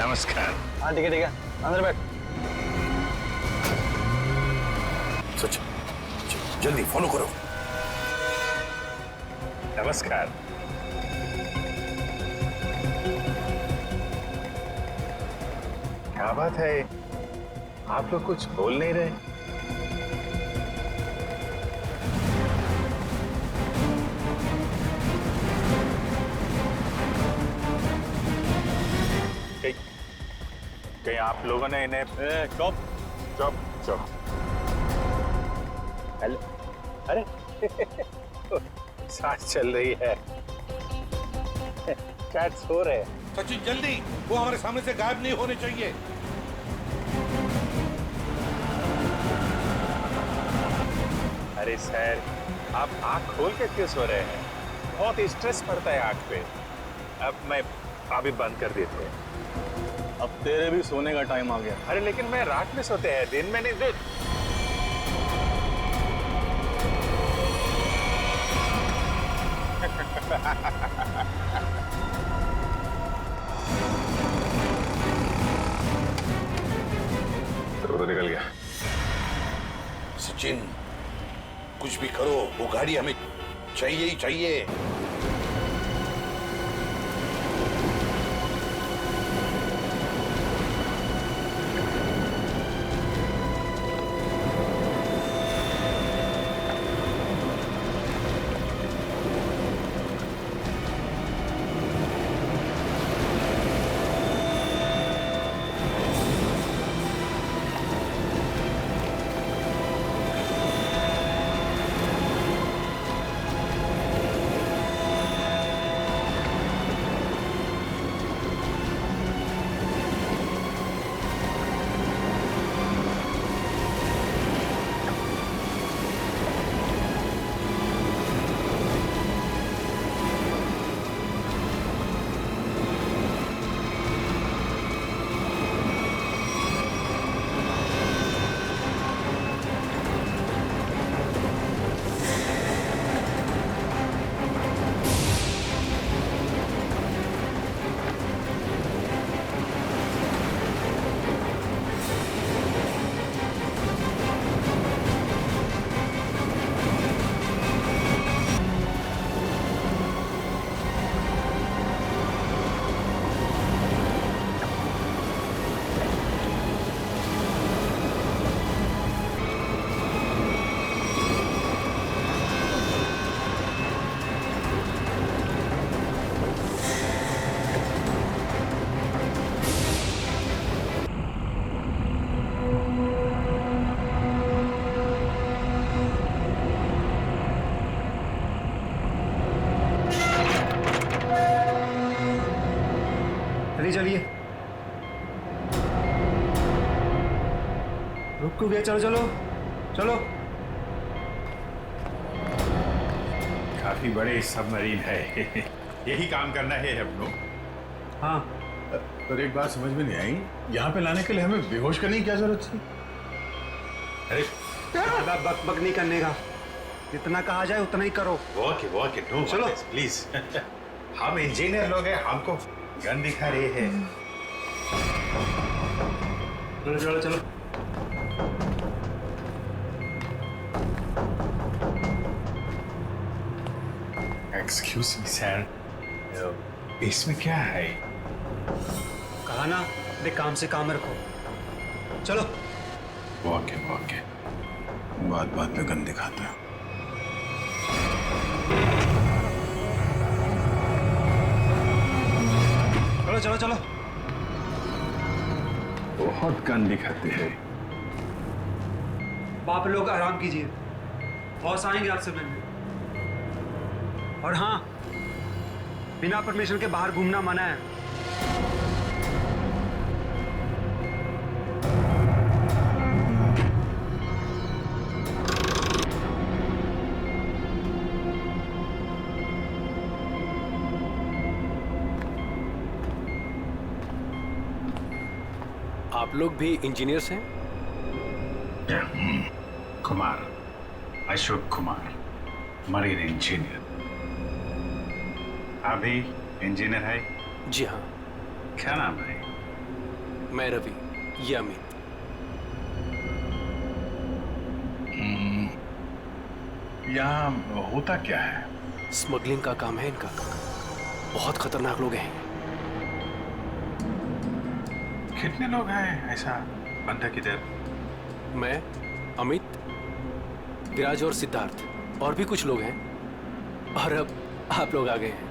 नमस्कार। हाँ ठीक है अंदर बैठ। सच जल्दी फॉलो करो। नमस्कार। क्या बात है, आप लोग कुछ बोल नहीं रहे? कहीं आप लोगों ने इन्हें चुप चुप चुप। हेलो, अरे सांस चल रही है, कैट सो रहे हैं। सचिन जल्दी, वो हमारे सामने से गायब नहीं होने चाहिए। अरे सर, आप आंख खोल के क्यों सो रहे हैं? बहुत स्ट्रेस पड़ता है आंख पे। अब मैं अभी बंद कर देते हैं। अब तेरे भी सोने का टाइम आ गया। अरे लेकिन मैं रात में सोते हैं, दिन में नहीं। देख तो निकल गया। सचिन कुछ भी करो, वो गाड़ी हमें चाहिए ही चाहिए। चलिए रुक गया। चलो चलो चलो। काफी बड़े सबमरीन है। यही काम करना है हम लोग। हाँ पर एक बात समझ में नहीं आई, यहाँ पे लाने के लिए हमें बेहोश करने की क्या जरूरत थी? अरे ज्यादा बक बक नहीं करने का, जितना कहा जाए उतना ही करो। वॉक नो चलो प्लीज। हम इंजीनियर लोग हैं, हमको गन दिखा रहे हैं। चलो चलो चलो। एक्सक्यूज मी सर, इसमें क्या है? कहा ना अपने काम से काम रखो। चलो। वाकई बात बात पे गन दिखाता है। चलो चलो चलो। बहुत गन दिखाते हैं। आप लोग आराम कीजिए, बॉस आएंगे आपसे मिलने। और हाँ, बिना परमिशन के बाहर घूमना मना है। आप लोग भी इंजीनियर्स हैं? Kumar, Ashok Kumar, marine engineer. आप भी इंजीनियर है? जी हाँ। क्या नाम है? मैं रवि, ये अमित। यहाँ होता क्या है? स्मगलिंग का काम है इनका। बहुत खतरनाक लोग हैं। कितने लोग हैं ऐसा बंधक इधर? मैं, अमित, विराज और सिद्धार्थ, और भी कुछ लोग हैं। और अब आप लोग आ गए हैं।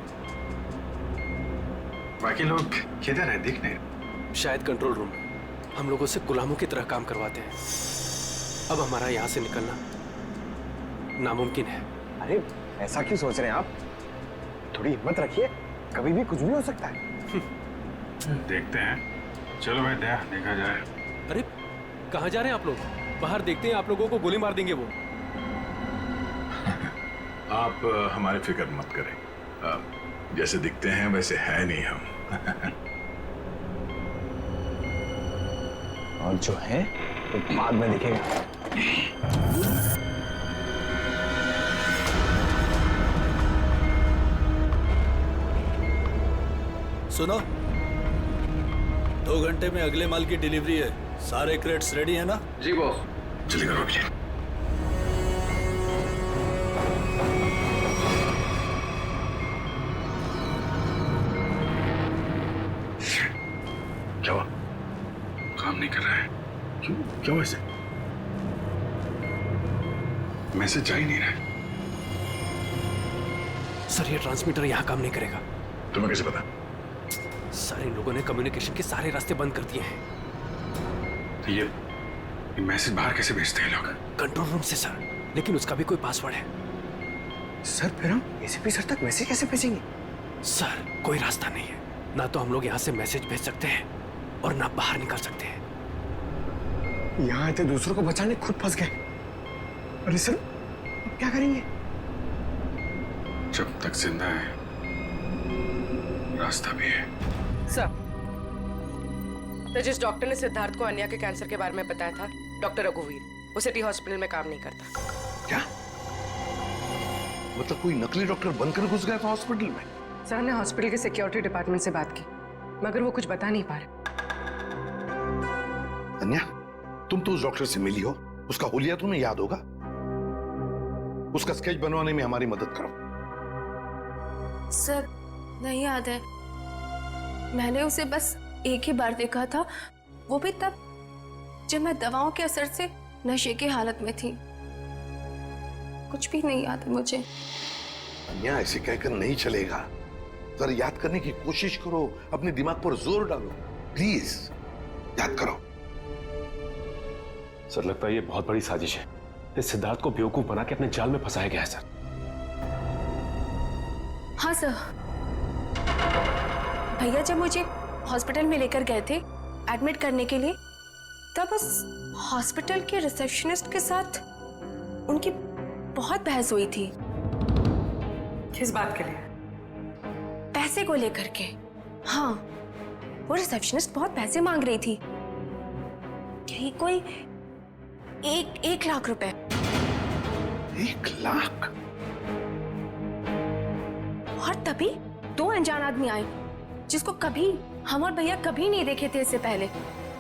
बाकी लोग किधर हैं? दिख नहीं। शायद कंट्रोल रूम। हम लोगों से गुलामों की तरह काम करवाते हैं। अब हमारा यहाँ से निकलना नामुमकिन है। अरे ऐसा क्यों सोच रहे हैं आप? थोड़ी हिम्मत रखिए, कभी भी कुछ भी हो सकता है। देखते हैं। चलो भाई, देखा जाए। अरे कहाँ जा रहे हैं आप लोग? बाहर देखते हैं, आप लोगों को गोली मार देंगे वो। आप हमारी फिक्र मत करें। जैसे दिखते हैं वैसे है नहीं हम। और जो है वो बाद में दिखेगा। सुनो, 2 घंटे में अगले माल की डिलीवरी है। सारे क्रेट्स रेडी है ना? जी बॉस। जल्दी करो अभी। क्या हुआ? काम नहीं कर रहा है? क्यों ऐसे? मैसेज जा ही नहीं रहा। सर, ये ट्रांसमीटर यहाँ काम नहीं करेगा। तुम्हें कैसे पता? सारे लोगों ने कम्युनिकेशन के सारे रास्ते बंद कर दिए हैं। तो ये मैसेज बाहर कैसे भेजते हैं लोग? कंट्रोल रूम से सर, लेकिन उसका भी कोई पासवर्ड है। सर फिर हम एसीपी सर तक मैसेज कैसे भेजेंगे? सर, कोई रास्ता नहीं है। ना तो हम लोग यहाँ से मैसेज भेज सकते हैं और ना बाहर निकल सकते हैं। यहाँ आते दूसरों को बचाने खुद फंस गए। अरे सर, अब क्या करेंगे? जब तक जिंदा है रास्ता भी है। सर, तो जिस डॉक्टर ने सिद्धार्थ को अन्या के कैंसर के बारे में बताया था, डॉक्टर रघुवीर, वो सिटी हॉस्पिटल में काम नहीं करता। क्या मतलब कोई नकली डॉक्टर बनकर घुस गया था हॉस्पिटल में? सर, हमने हॉस्पिटल के सिक्योरिटी डिपार्टमेंट से बात की, मगर वो कुछ बता नहीं पा रहे। अन्या, तुम तो उस डॉक्टर से मिली हो, उसका हुलिया तुम्हें याद होगा। उसका स्केच बनवाने में हमारी मदद करो। सर, नहीं याद है। मैंने उसे बस एक ही बार देखा था, वो भी तब जब मैं दवाओं के असर से नशे की हालत में थी। कुछ भी नहीं याद है मुझे। अन्या, ऐसे कहकर नहीं चलेगा। जरा याद करने की कोशिश करो, अपने दिमाग पर जोर डालो, प्लीज याद करो। सर, लगता है ये बहुत बड़ी साजिश है। इस सिद्धार्थ को बेवकूफ बना के अपने जाल में फंसाया गया है सर। हाँ सर, भैया जब मुझे हॉस्पिटल में लेकर गए थे एडमिट करने के लिए, तब उस हॉस्पिटल के रिसेप्शनिस्ट के साथ उनकी बहुत बहस हुई थी। किस बात के लिए? पैसे को लेकर के। हाँ, वो रिसेप्शनिस्ट बहुत पैसे मांग रही थी। यही कोई 1 लाख रुपए। 1 लाख? और तभी 2 अनजान आदमी आए, जिसको कभी हम और भैया कभी नहीं देखे थे इससे पहले,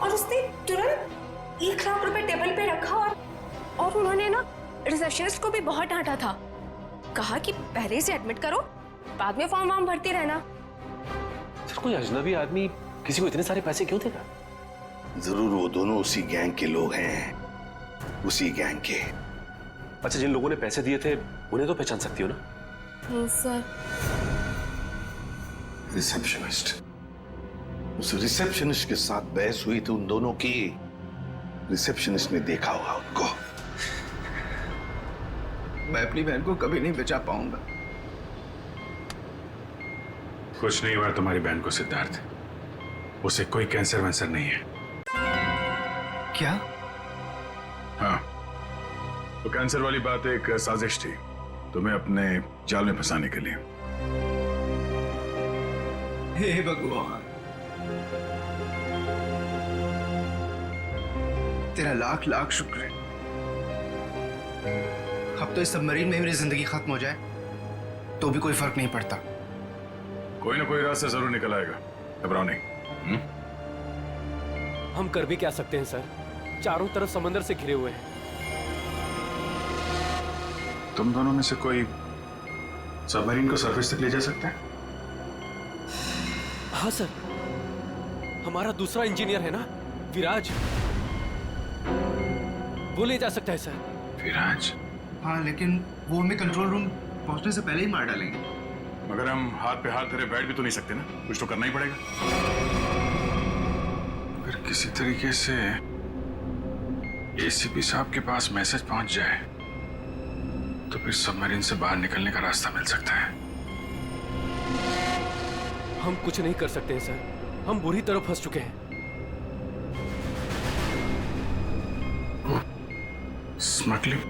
और उसने तुरंत 1 लाख रुपए टेबल पे रखा और उन्होंने ना रिसेप्शनिस्ट को भी बहुत डांटा था। कहा कि पहले से एडमिट करो, बाद में फॉर्म वार्म भरते रहना। सर, कोई अजनबी आदमी किसी को इतने सारे पैसे क्यों देगा? जरूर वो दोनों उसी गैंग के लोग हैं, उसी गैंग के। अच्छा, जिन लोगों ने पैसे दिए थे उन्हें तो पहचान सकती हो ना? नहीं सर। रिसेप्शनिस्ट, उस रिसेप्शनिस्ट के साथ बहस हुई थी उन दोनों की। रिसेप्शनिस्ट ने देखा होगा उनको। मैं अपनी बहन को कभी नहीं बचा पाऊंगा। कुछ नहीं हुआ तुम्हारी बहन को सिद्धार्थ। उसे कोई कैंसर वैंसर नहीं है। क्या? हाँ, तो कैंसर वाली बात एक साजिश थी तुम्हें अपने जाल में फंसाने के लिए। हे भगवान, तेरा लाख लाख शुक्र है। अब तो इस सबमरीन में मेरी जिंदगी खत्म हो जाए तो भी कोई फर्क नहीं पड़ता। कोई ना कोई रास्ता जरूर निकल आएगा, घबराओ नहीं। हम कर भी क्या सकते हैं सर? चारों तरफ समंदर से घिरे हुए हैं। तुम दोनों में से कोई सबमरीन को सरफेस तक ले जा सकता है? हाँ सर, हमारा दूसरा इंजीनियर है ना, विराज, वो ले जा सकता है सर। विराज? हाँ, लेकिन वो हमें कंट्रोल रूम पहुंचने से पहले ही मार डालेंगे। मगर हम हाथ पे हाथ धरे बैठ भी तो नहीं सकते ना, कुछ तो करना ही पड़ेगा। अगर किसी तरीके से एसीपी साहब के पास मैसेज पहुंच जाए तो फिर सबमरीन से बाहर निकलने का रास्ता मिल सकता है। हम कुछ नहीं कर सकते हैं सर, हम बुरी तरह फंस चुके हैं। स्मगलिंग?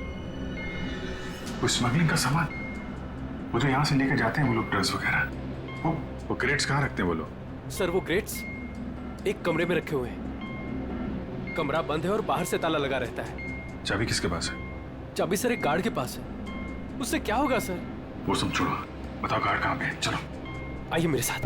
वो स्मगलिंग का सामान वो जो यहाँ से लेकर जाते हैं वो लोग, ड्रग्स वगैरह, वो क्रेट्स कहाँ रखते हैं वो लोग? सर वो क्रेट्स एक कमरे में रखे हुए हैं। कमरा बंद है और बाहर से ताला लगा रहता है। चाबी किसके पास है? चाबी सर एक गार्ड के पास है। उससे क्या होगा सर? वो सब छोड़ो, बताओ गार्ड कहाँ पे है? चलो आइए मेरे साथ।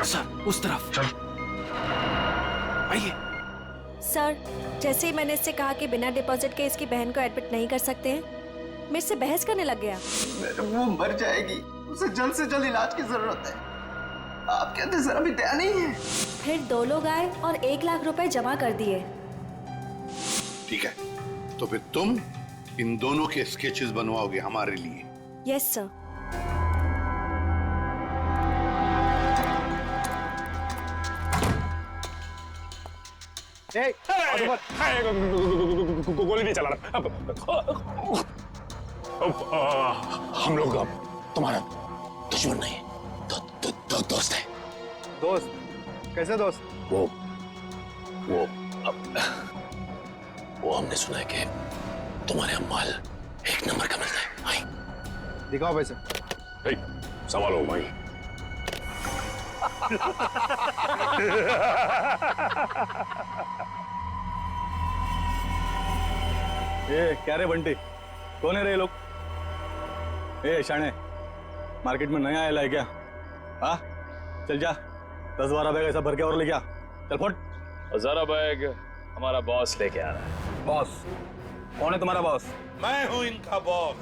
सर उस तरफ। चलो आइए। सर, जैसे ही मैंने इससे कहा कि बिना डिपॉजिट के इसकी बहन को एडमिट नहीं कर सकते हैं, मेरे से बहस करने लग गया। वो मर जाएगी, उसे जल्द से जल्द इलाज की जरूरत है। आप कहते जरा भी दया नहीं है। फिर 2 लोग आए और 1 लाख रुपए जमा कर दिए। ठीक है, तो फिर तुम इन दोनों के स्केचेस बनवाओगे हमारे लिए? Yes sir. गोली नहीं चला रहा। हम लोग अब तुम्हारा दुश्मन नहीं, दोस्त है। दोस्त? कैसे दोस्त? वो हमने सुना है कि तुम्हारे यहाँ माल 1 नंबर का मिलता है। आई दिखाओ पैसे। संभालो भाई। ये क्या रे बंटी, कौन है रे ये लोग? ए शाणे, मार्केट में नया आया है क्या? हाँ चल जा, 10-12 बैग ऐसा भर के और ले गया। चल फट। 1000 बैग हमारा बॉस लेके आ रहा है। बॉस? कौन है तुम्हारा बॉस? मैं हूं इनका बॉस।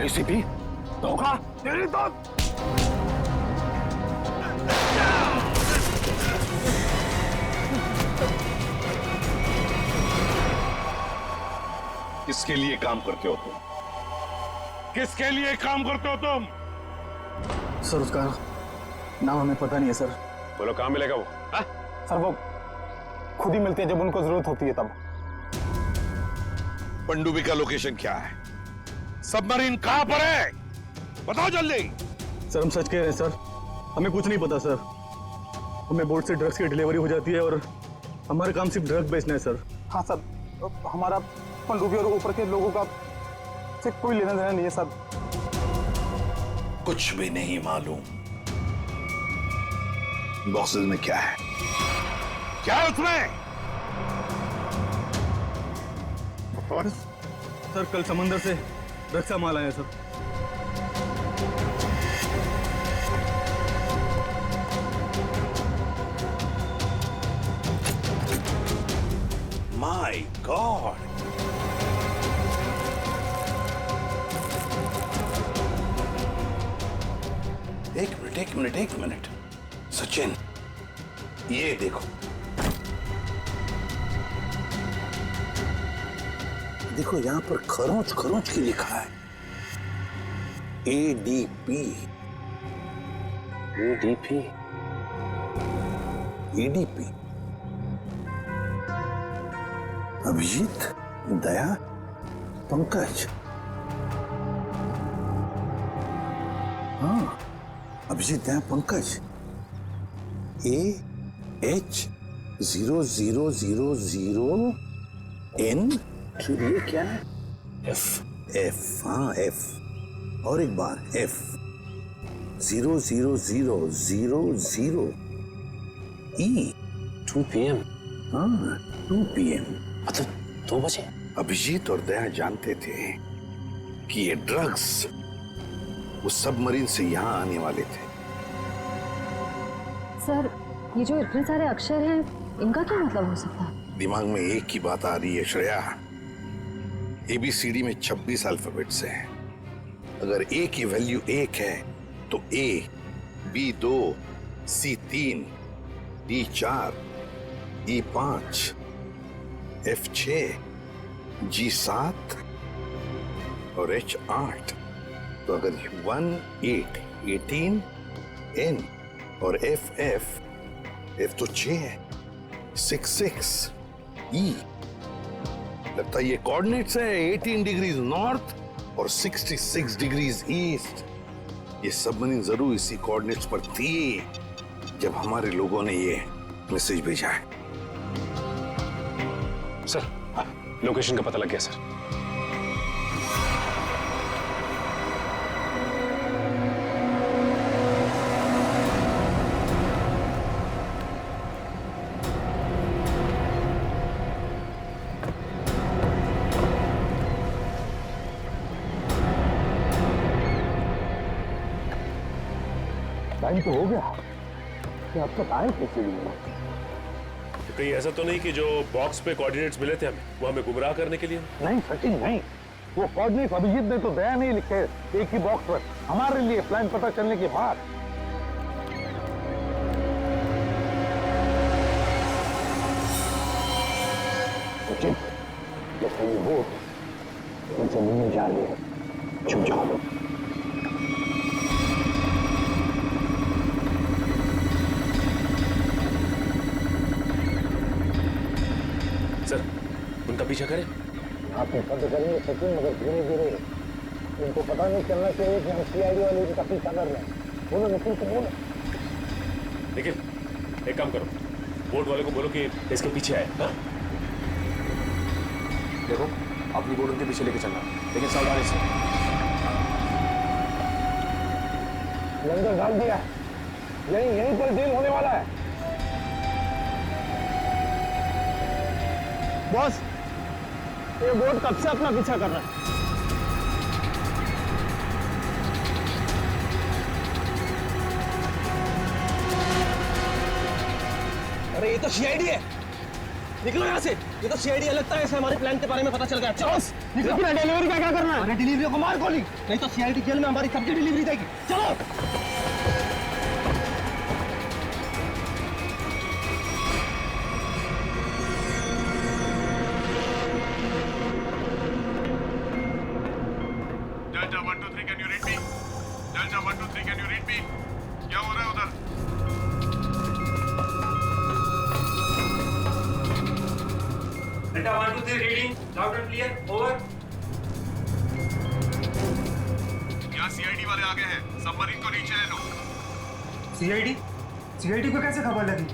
एसीपी धोखा तेरी तो। किसके लिए काम करते हो तुम? किसके लिए काम करते हो तुम? सर उसका नाम हमें पता नहीं है सर। बोलो कहाँ मिलेगा वो? हा? सर वो खुद ही मिलते हैं जब उनको जरूरत होती है तब। पनडुब्बी का लोकेशन क्या है? सबमरीन कहां पर है? बताओ जल्दी। सर हम सच कह रहे हैं सर, हमें कुछ नहीं पता सर। हमें बोट से ड्रग्स की डिलीवरी हो जाती है और हमारा काम सिर्फ ड्रग बेचना है सर। हाँ सर, हमारा पनडुब्बी और ऊपर के लोगों का से कोई लेना देना नहीं है सर। कुछ भी नहीं मालूम। बॉक्सेस में क्या है? क्या है उसमें? सर कल समंदर से ड्रग्स का माल आया सर। एक मिनट सचिन, ये देखो, देखो यहां पर खरोंच खरोंच की लिखा है एडीपी। एडीपी अभिजीत, दया, पंकज। हाँ, अभिजीत, दया, पंकज। AH0000N। ये क्या है? F। हाँ, F। और एक बार F 00000E। 2 PM। हाँ, 2 PM। मतलब 2 बजे। अभिजीत और दया जानते थे कि ये ड्रग्स उस सबमरीन से यहाँ आने वाले थे। सर, ये जो इतने सारे अक्षर हैं, इनका क्या मतलब हो सकता है? दिमाग में एक ही बात आ रही है श्रेया। ABCD में 26 अल्फाबेट्स हैं। अगर A की वैल्यू 1 है तो A, B 2, C 3, D 4, E 5, F 6, G 7 और H 8। तो अगर 1 8 18 N और F तो 6 है, 6 6 E। लगता है ये कोऑर्डिनेट्स है 18 डिग्रीज नॉर्थ और 66 डिग्रीज ईस्ट। ये सबमरीन जरूर इसी कोऑर्डिनेट्स पर थी जब हमारे लोगों ने ये मैसेज भेजा है। सर, लोकेशन का पता लग गया सर। टाइम तो हो गया, अब तक आए कैसे नहीं? तो कहीं ऐसा तो नहीं कि जो बॉक्स पे कोऑर्डिनेट्स मिले थे हमें, वो हमें गुमराह करने के लिए? नहीं सचिन, नहीं। वो कोऑर्डिनेट अभिजीत ने तो दया नहीं लिखे एक ही बॉक्स पर, हमारे लिए प्लान पता चलने के बाद। सचिन, जैसे ये बोट जमीन में जा रही है, छुप जाओ। सर, उनका पीछा करें? आप बंद करेंगे सचिन, मगर धीरे धीरे। इनको पता नहीं चलना चाहिए कि हम CID वाले इनका पीछा कर रहे हैं। बोलो निखिल को बोलो। निखिल, एक काम करो, बोट वाले को बोलो कि इसके पीछे आए। हाँ? देखो, अपनी बोट उनके पीछे लेके चलना, लेकिन सावधानी से। लंगर डाल दिया, यहीं पर डील होने वाला है। बॉस, ये बोट कब से अपना पीछा कर रहा है? अरे ये तो CID है, निकलो यहाँ से। ये तो CID है, लगता है ऐसे हमारे प्लान के बारे में पता चल गया। चलो निकलो। डिलीवरी क्या करना है? अरे डिलीवरी को मार गोली, नहीं तो CID जेल में हमारी सब्जी डिलीवरी जाएगी। चलो। Delta 1 2 3 can you read me? Delta 1 2 3 can you read me? क्या हो रहा है उधर? Delta 1 2 3 reading loud and clear, over. यहाँ CID वाले आ गए हैं, सबमरीन को नीचे ले लो। CID को कैसे खबर लगी?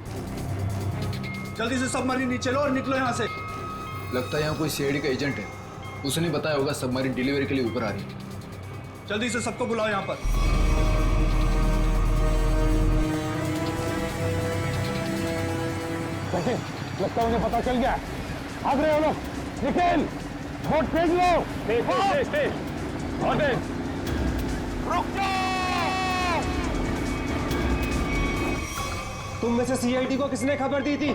जल्दी से सबमरीन नीचे लो और निकलो यहाँ से। लगता है यहाँ कोई CID का एजेंट है, उसने बताया होगा सबमरीन डिलीवरी के लिए ऊपर आ रही है। जल्दी से सबको बुलाओ यहाँ पर। सचिन, लगता है उन्हें पता चल गया। भाग रहे हो लोग। निखिल, बोट फेंक लो। रुक जाओ। तुम में से CID को किसने खबर दी थी?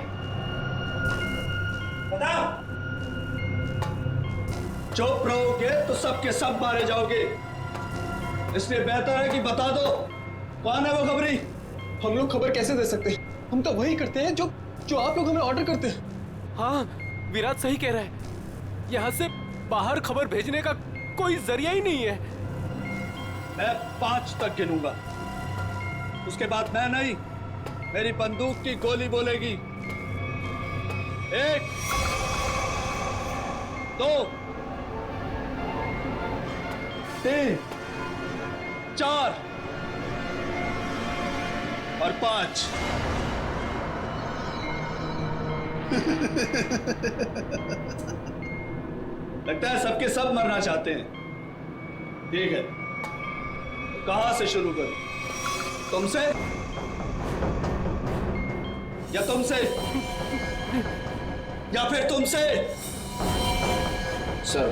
बताओ। चुप रहोगे तो सबके सब मारे जाओगे, इसलिए बेहतर है कि बता दो। कौन है वो खबरी? हम लोग खबर कैसे दे सकते हैं? हम तो वही करते हैं जो आप लोग हमें ऑर्डर करते हैं। हाँ, विराट सही कह रहा है। यहाँ से बाहर खबर भेजने का कोई जरिया ही नहीं है। मैं 5 तक गिनूंगा, उसके बाद मैं नहीं, मेरी बंदूक की गोली बोलेगी। 1, 2, 3, 4 और 5। लगता है सबके सब मरना चाहते हैं। ठीक है, कहां से शुरू करूं? तुमसे या तुमसे या फिर तुमसे? सर,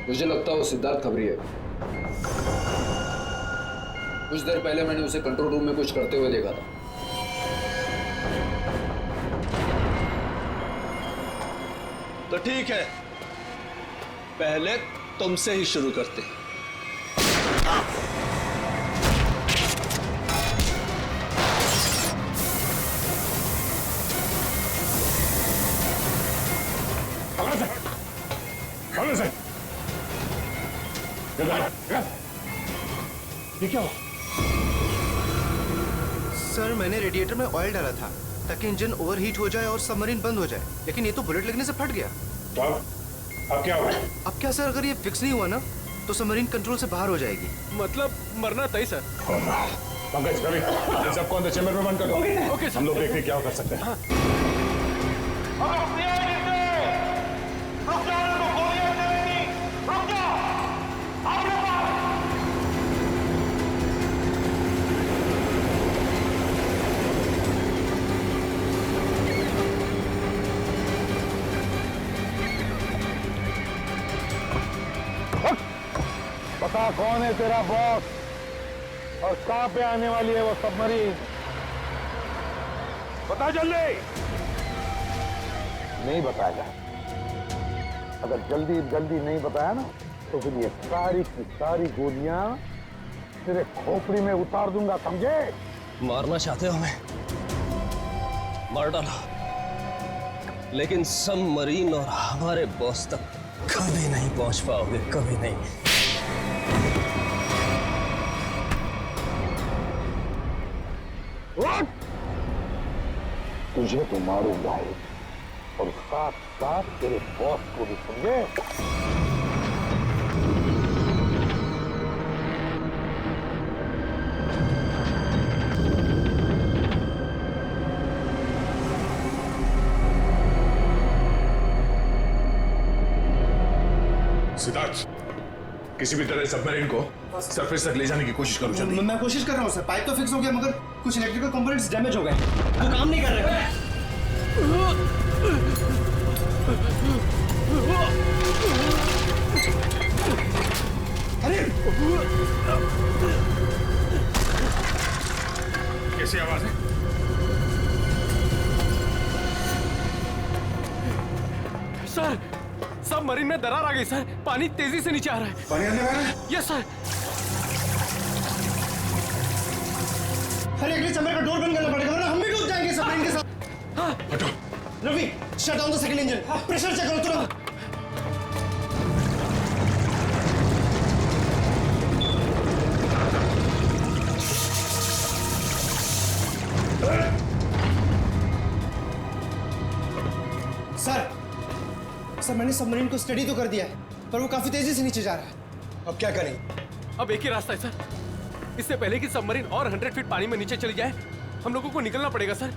मुझे लगता है वो सिद्धार्थ खबरी है। कुछ देर पहले मैंने उसे कंट्रोल रूम में कुछ करते हुए देखा था। तो ठीक है, पहले तुमसे ही शुरू करते हैं। ये क्या हुआ? सर, मैंने रेडिएटर में ऑयल डाला था ताकि इंजन ओवरहीट हो जाए और सबमरीन बंद हो जाए, लेकिन ये तो बुलेट लगने से फट गया। तो अब क्या होगा? अब क्या सर, अगर ये फिक्स नहीं हुआ ना तो सबमरीन कंट्रोल से बाहर हो जाएगी। मतलब मरना तय सर। पंकज, कभी इन सबको अंदर चैम्बर में बंद कर दो। Okay sir. हम लोग देखते हैं क्या कर सकते हैं। बता कौन है तेरा बॉस और कहां पे आने वाली है वो सबमरीन? बता जल्दी। नहीं बताएगा। अगर जल्दी जल्दी नहीं बताया ना तो फिर ये सारी की सारी गोलियां तेरे खोपड़ी में उतार दूंगा, समझे? मारना चाहते हो हमें? मार डालो, लेकिन सबमरीन और हमारे बॉस तक कभी नहीं पहुंच पाओगे, कभी नहीं। तुझे तो मारूंगा ही और साथ साथ तेरे बॉस को भी, समझे? सिद्धार्थ, किसी भी तरह सबमरीन को सरफेस तक ले जाने की कोशिश करो जल्दी। मैं कोशिश कर रहा हूँ सर, पाइप तो फिक्स हो गया मगर कुछ इलेक्ट्रिकल कंपोनेंट्स डैमेज हो गए, वो काम नहीं कर रहे। अरे कैसी आवाज है? सर, सबमरीन में दरार आ गई सर। पानी तेजी से नीचे आ रहा है। पानी अंदर आ रहा है? Yes sir. अरे अगले चैम्बर का डोर बंद करना पड़ेगा वरना हम भी डूब जाएंगे सबमरीन के साथ। हाँ। हटो। Ravi, shut down the second engine. Pressure check करो तुरंत। सर, मैंने सबमरीन को स्टडी तो कर दिया है पर वो काफी तेजी से नीचे जा रहा है। अब क्या करें? अब एक ही रास्ता है सर। इससे पहले कि सबमरीन और 100 फीट पानी में नीचे चली जाए, हम लोगों को निकलना पड़ेगा सर।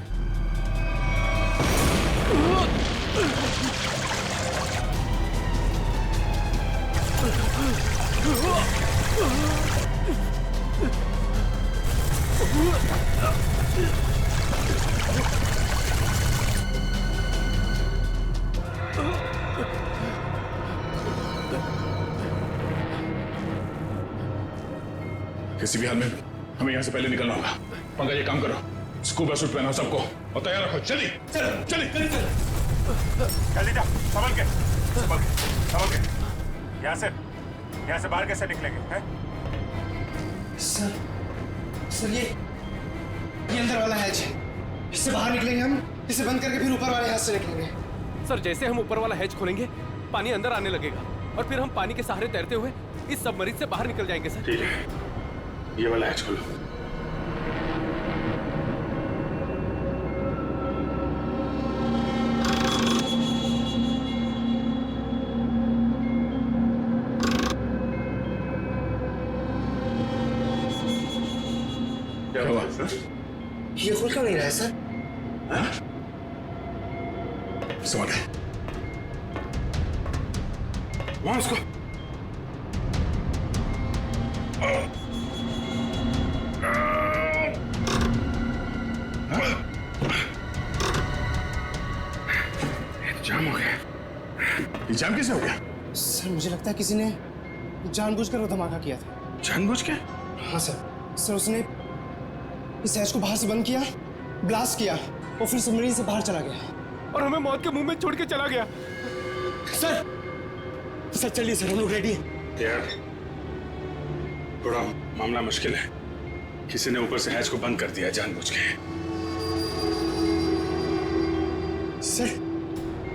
किसी भी हाल में हमें यहाँ से पहले निकलना होगा। पंकज, ये काम करो, स्कूबा सूट पहनाओ सबको और तैयार रखो। चलिए चलिए जल्दी जा, संभल के संभल के। यहाँ से बाहर कैसे निकलेंगे हैं? सर ये अंदर वाला हैच है, इससे बाहर निकलेंगे हम, इसे बंद करके फिर ऊपर वाले हैच से निकलेंगे। सर जैसे हम ऊपर वाला हैच खोलेंगे पानी अंदर आने लगेगा और फिर हम पानी के सहारे तैरते हुए इस सबमरीन से बाहर निकल जाएंगे सर। ठीक है, ये वाला हैच खोलो। क्या हुआ सर? ये खुल क्यों नहीं रहा है सर? समझ गए। वहां उसको जाम हो गया। ये जाम कैसे हो गया? सर मुझे लगता है किसी ने जानबूझकर वो धमाका किया था। जानबूझ के? हाँ सर। सर उसने इस हैच को बाहर से बंद किया, ब्लास्ट किया और फिर सबमरीन से बाहर चला गया और हमें मौत के मुंह में छोड़ के चला गया। सर सर चलिए सर, हम लोग रेडी हैं। यार थोड़ा मामला मुश्किल है। किसी ने ऊपर से हैच को बंद कर दिया जानबूझ के। सर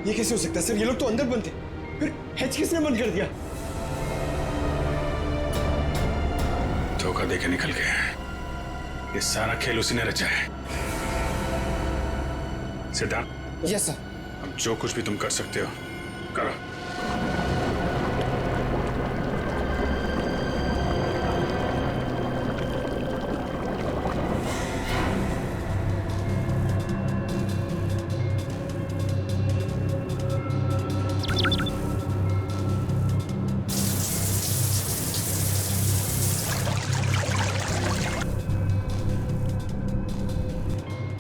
ये कैसे हो सकता है सर? ये लोग तो अंदर बंद थे, फिर हैच किसने बंद कर दिया? धोखा देके निकल गया। ये सारा खेल उसी ने रचा है। सिद्धार्थ। Yes sir. अब जो कुछ भी तुम कर सकते हो करो।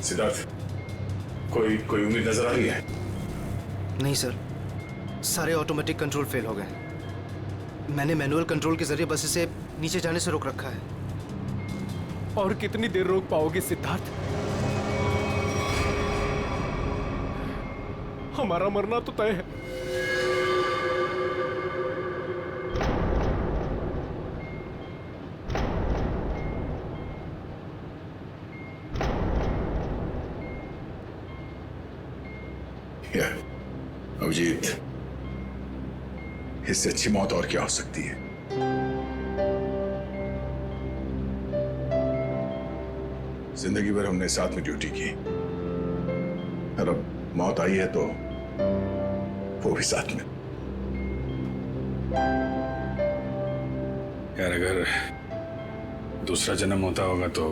सिद्धार्थ, कोई उम्मीद नजर आ रही है? नहीं सर, सारे ऑटोमेटिक कंट्रोल फेल हो गए। मैंने मैनुअल कंट्रोल के जरिए बस इसे नीचे जाने से रोक रखा है। और कितनी देर रोक पाओगे सिद्धार्थ? हमारा मरना तो तय है। अभिजीत, इससे अच्छी मौत और क्या हो सकती है? जिंदगी भर हमने साथ में ड्यूटी की और अब मौत आई है तो वो भी साथ में। यार अगर दूसरा जन्म होता होगा तो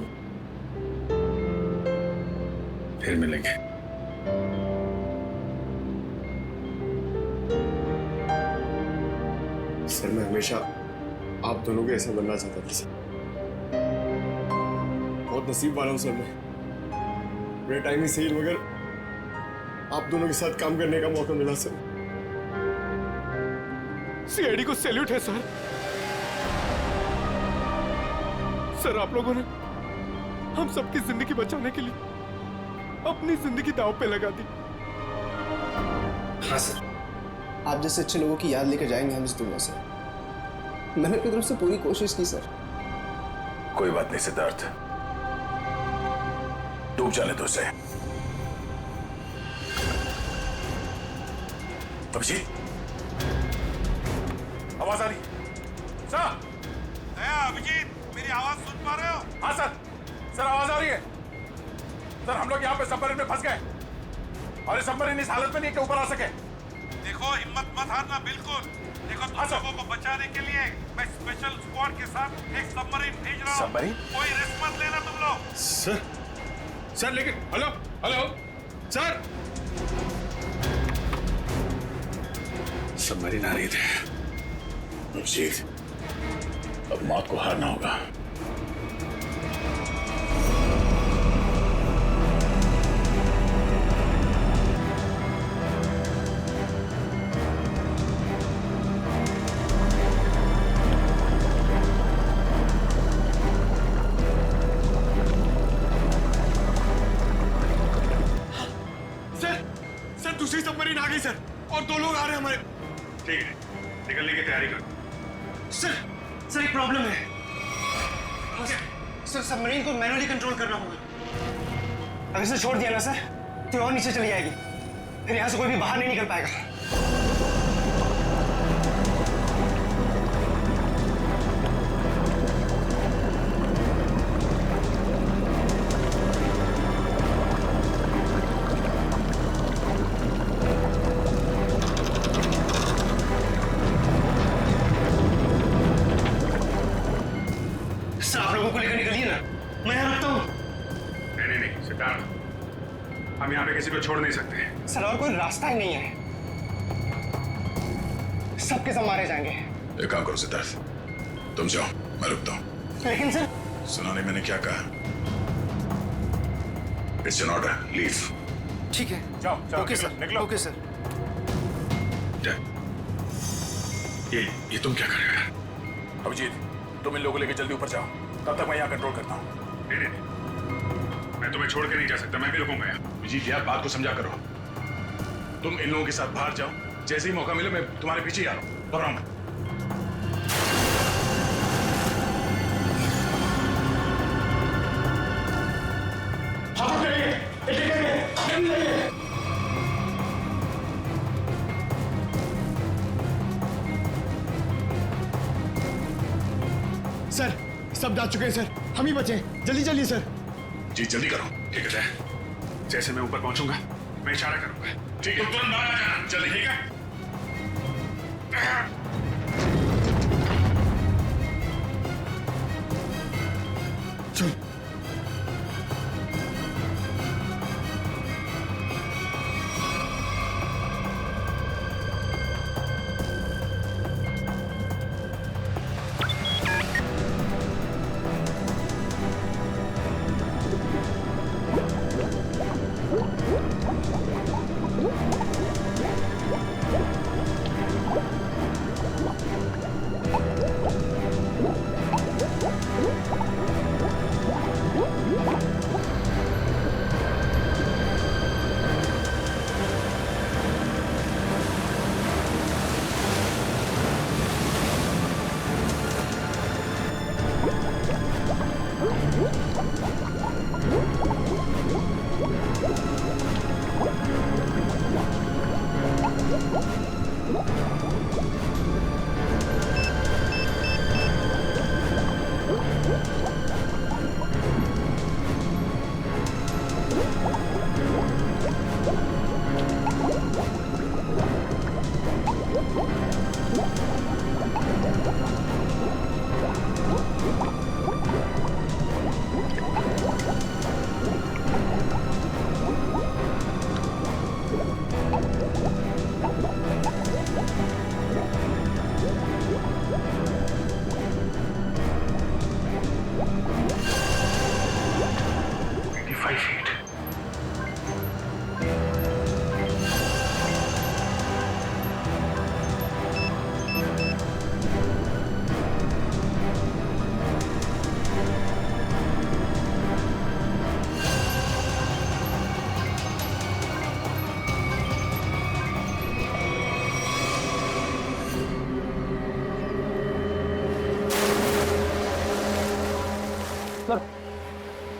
फिर मिलेंगे। सर मैं हमेशा आप दोनों के ऐसा बनना चाहता था सर। बहुत नसीब वाला हूं सर मैं। मेरे टाइम ही सही मगर आप दोनों के साथ काम करने का मौका मिला सर। सीआईडी को सैल्यूट है सर। सर आप लोगों ने हम सबकी जिंदगी बचाने के लिए अपनी जिंदगी दांव पे लगा दी। हाँ सर, आप जैसे अच्छे लोगों की याद लेकर जाएंगे हम इस दुनिया से। मैंने अपनी तरफ से पूरी कोशिश की सर। कोई बात नहीं सिद्धार्थ, डूब जाने दो उसे। अभिजीत, आवाज आ रही है? सर, अभिजीत मेरी आवाज सुन पा रहे हो? हाँ सर आवाज आ रही है। सर हम लोग यहाँ पे सबमरीन में फंस गए और इस सबमरीन इस हालत में नहीं कि ऊपर आ सके। देखो हिम्मत मत हारना बिल्कुल। देखो तुम लोगों को बचाने के लिए मैं स्पेशल स्क्वाड के साथ एक सबमरीन भेज रहा हूँ। सबमरीन? कोई रिस्क मत लेना तुम लोग। सर लेकिन हेलो सर, सबमरीन आ रही थी। अभिजीत, अब मौत को हारना होगा। दूसरी सबमरीन आ गई सर और 2 लोग आ रहे हैं हमारे। ठीक है, निकलने की तैयारी करो। सर एक प्रॉब्लम है। सर सबमरीन को मैनुअली कंट्रोल करना होगा। अगर इसे छोड़ दिया ना सर तो और नीचे चली जाएगी, फिर यहाँ से कोई भी बाहर नहीं निकल पाएगा। सर आप लोगों को लेकर निकलिए ना, मैं यहाँ रुकता हूँ। नहीं सिद्धार्थ, हम यहाँ पे किसी को छोड़ नहीं सकते। सर और कोई रास्ता ही नहीं है, सबके सब मारे जाएंगे। एक काम करो सिद्धार्थ, तुम जाओ, मैं रुकता हूँ। लेकिन सर सुना नहीं मैंने क्या कहा? It's an order, leave. ठीक है, जाओ जाओ, ओके सर, निकलो। Okay sir. ये तुम क्या कर रहे हो? अभिजीत, तुम इन लोगों को लेकर जल्दी ऊपर जाओ, तब तक मैं यहाँ कंट्रोल करता हूँ। नहीं, मैं तुम्हें छोड़ के नहीं जा सकता, मैं भी रुकूंगा यहाँ। अभिजीत यार, बात को समझा करो। तुम इन लोगों के साथ बाहर जाओ, जैसे ही मौका मिले मैं तुम्हारे पीछे ही आ रहा हूँ। घबराओ मत। सर सब जा चुके हैं सर, हम ही बचे, जल्दी जल्दी सर। जी जल्दी करो। ठीक है, जैसे मैं ऊपर पहुंचूंगा मैं इशारा करूंगा। ठीक है, तुरंत बाहर आ जाना जल्दी, ठीक है? चल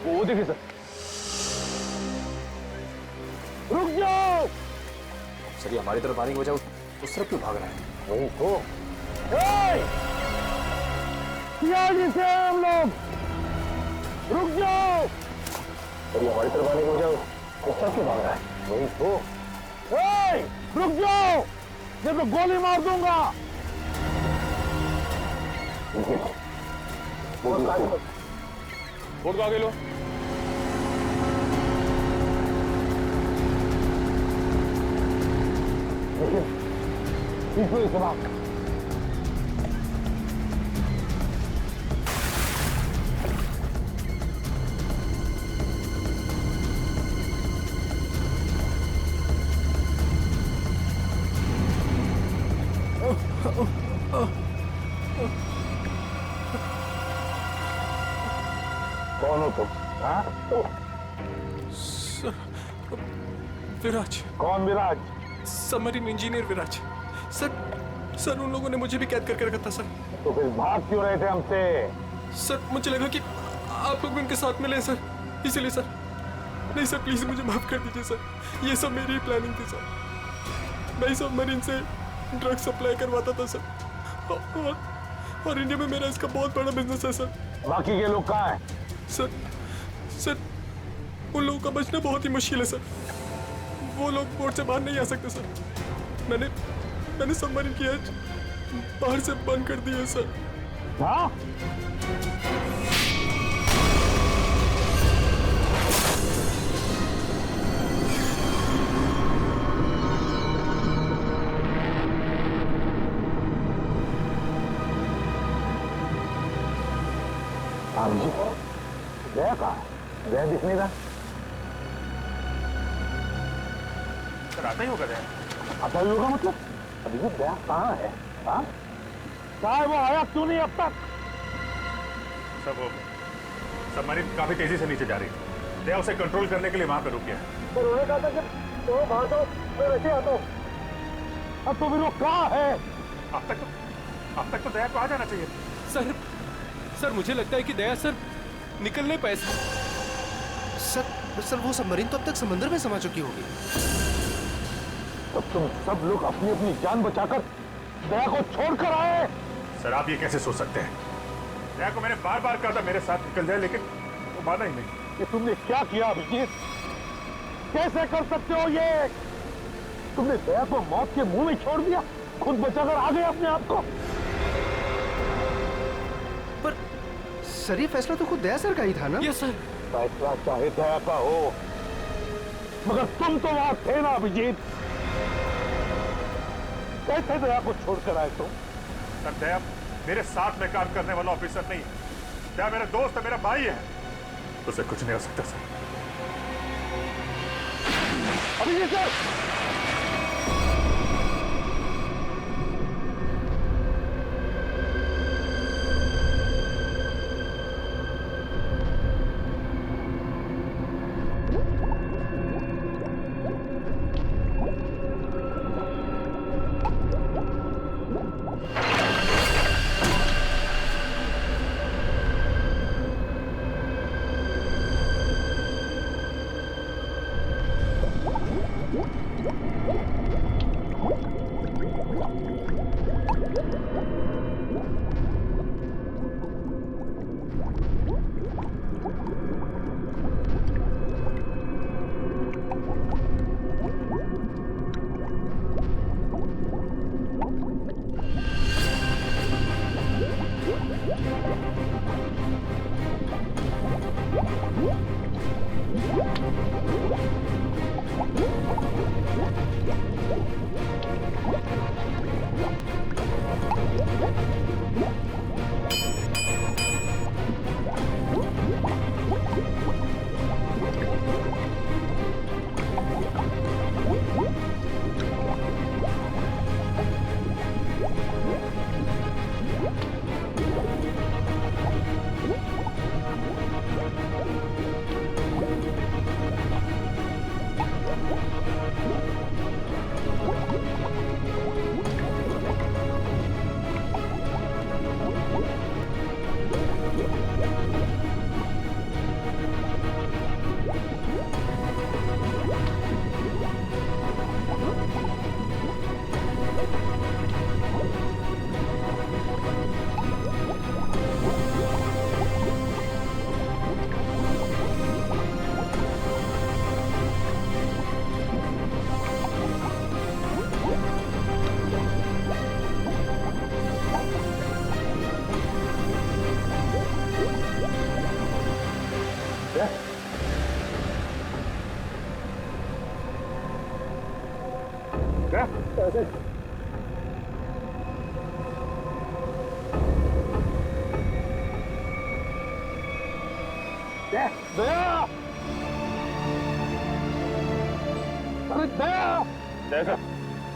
वो देखिए सर। रुक जाओ सर, ये हमारी तरफ आने की वजह उस तरफ क्यों भाग रहा है? वही तो सीआईडी से हम लोग। रुक जाओ, सर, ये हमारी तरफ आने की वजह उस तरफ क्यों भाग रहा है? वही तो। रुक जाओ, नहीं तो गोली मार दूंगा। बोर्ड को आगे लो। देखिए जवाब। कौन हो तुम? हाँ? विराज। कौन विराज? सबमरीन इंजीनियर विराज। सर उन लोगों ने मुझे भी कैद करके रखा था सर। तो फिर भाग क्यों रहे थे हमसे? सर मुझे लगा कि आप लोग भी उनके साथ मिले सर, इसीलिए सर। नहीं सर, प्लीज मुझे माफ कर दीजिए सर, ये सब मेरी प्लानिंग थी सर। मैं सबमरीन से ड्रग सप्लाई करवाता था सर, और इंडिया में मेरा इसका बहुत बड़ा बिजनेस है सर। बाकी के लोग कहाँ हैं? सर उन लोगों का बचना बहुत ही मुश्किल है सर। वो लोग बोट से बाहर नहीं आ सकते सर। मैंने सबमरीन की एज बाहर से बंद कर दी है सर। हाँ? गया कहाँ? गया दिख नहीं रहा। सर आता ही होगा गया। आता ही होगा मतलब? अभी वो गया कहाँ है? हाँ? कहाँ है वो? आया क्यों नहीं अब तक? सब वो सबमरीन काफी तेजी से नीचे जा रही है। दया उसे कंट्रोल करने के लिए वहां पे रुक गया। तो उन्होंने कहा था कि तो बाहर तो मैं वैसे आता हूँ। अब तो फिर वो कहाँ है? अब तक तो दया को आ जाना चाहिए। सर मुझे लगता है कि दया सर निकलने पे। सर वो सबमरीन तो अब तक समंदर में समा चुकी होगी। तो तुम सब लोग अपनी अपनी जान बचाकर दया को छोड़कर आए। सर आप ये कैसे सोच सकते हैं? दया को मैंने बार बार कहा था मेरे साथ निकल जाए, लेकिन वो माना ही नहीं। ये तुमने क्या किया अभिजीत? कैसे कर सकते हो ये? तुमने दया को मौत के मुंह में छोड़ दिया, खुद बचाकर आ गए अपने आप को। पर सर ये फैसला तो खुद दया सर का ही था ना? Yes sir. फैसला चाहे दया का हो, मगर तुम तो वहां थे ना अभिजीत। कैसे दया को छोड़कर आए तुम? सर दया मेरे साथ में काम करने वाला ऑफिसर नहीं है। दया मेरा दोस्त है, मेरा भाई है, उसे कुछ नहीं हो सकता सर। अभिजीत सर!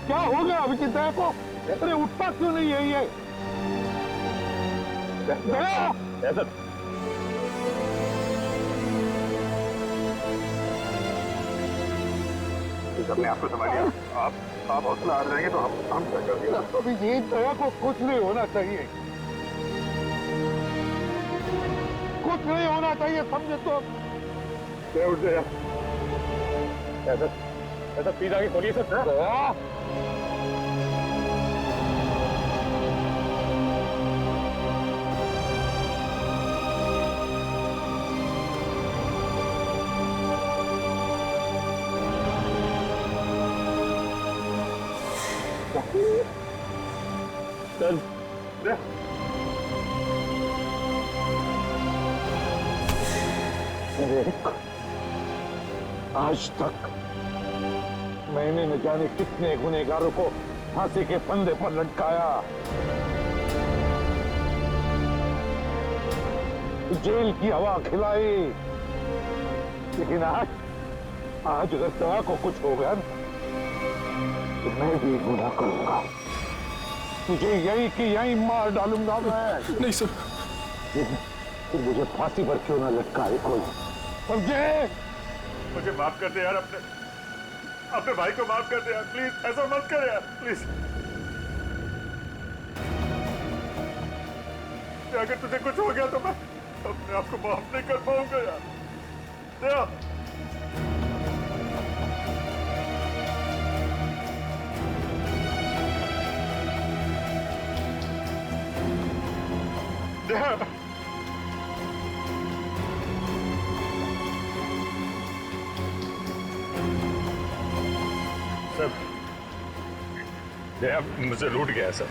क्या हो गया अभिजीत दया को? अरे उठता क्यों नहीं है ये? दया! अपने आप को संभालिए। आप हौसला हार जाएंगे तो हम अभिजीत दया को कुछ नहीं होना चाहिए, कुछ नहीं होना चाहिए, समझे तो? उठ जाए। सर प्लीज आगे खोलिए सर। चल आज तक मैंने न जाने कितने गुनहगारों को फांसी के फंदे पर लटकाया, जेल की हवा खिलाई, लेकिन आज अगर दवा को कुछ हो गया तो मैं भी गुनाह करूंगा। तुझे यही कि यही मार डालूंगा मैं। नहीं सर। तुम मुझे फांसी पर क्यों ना लटकाए कोई, समझे? मुझे माफ कर दे यार, अपने भाई को माफ कर दे यार, प्लीज ऐसा मत कर यार, प्लीज। अगर तुझे कुछ हो गया तो मैं अपने आप को माफ नहीं कर पाऊंगा यार। दया। सर, दया मुझे लूट गया सर।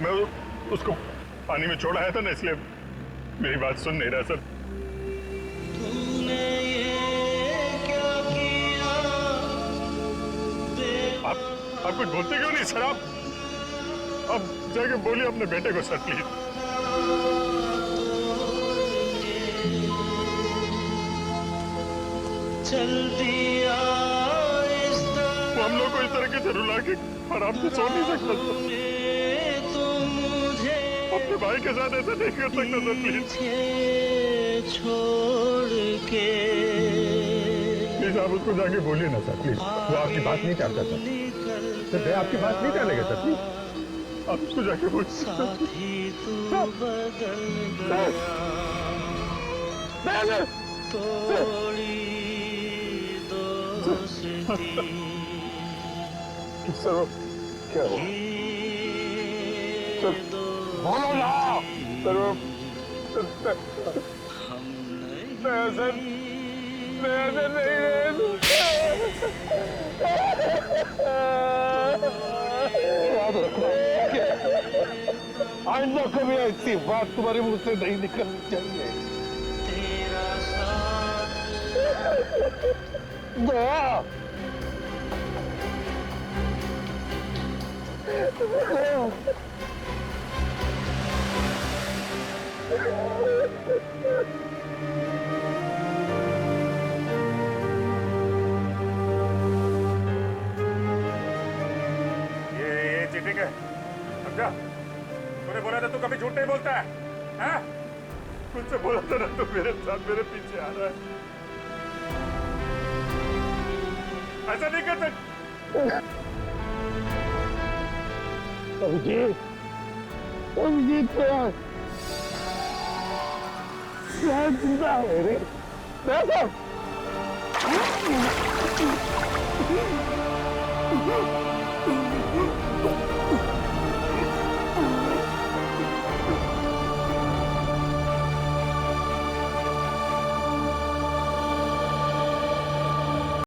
मैं उसको पानी में छोड़ आया था ना, इसलिए मेरी बात सुन नहीं रहा सर। आप कुछ बोलते क्यों नहीं सर? आप जाके बोलिए अपने बेटे को सर प्लीज। वो हम लोग को इस तरीके से रुला के आराम से सो नहीं सकता सर। अपने भाई के साथ ऐसा नहीं कर सकता सर प्लीज। प्लीज आप उसको जाके बोलिए ना सर प्लीज। वो आपकी बात नहीं टालता सर। मैं आपकी बात नहीं टालेगा सर प्लीज। आप उसको जाके बोलिए। सर क्या हुआ? सर बोलो ना सर। आइंदा कभी ऐसी बात तुम्हारे मुंह से नहीं निकलनी चाहिए। दया ये चीटिंग है, समझा? तूने बोला था तू कभी झूठ नहीं बोलता है, हैं? मुझसे बोला था ना तू मेरे साथ मेरे पीछे आ रहा है। ऐसा नहीं कर सकता। अभिजीत, अभिजीत जिंदा है रे। देखो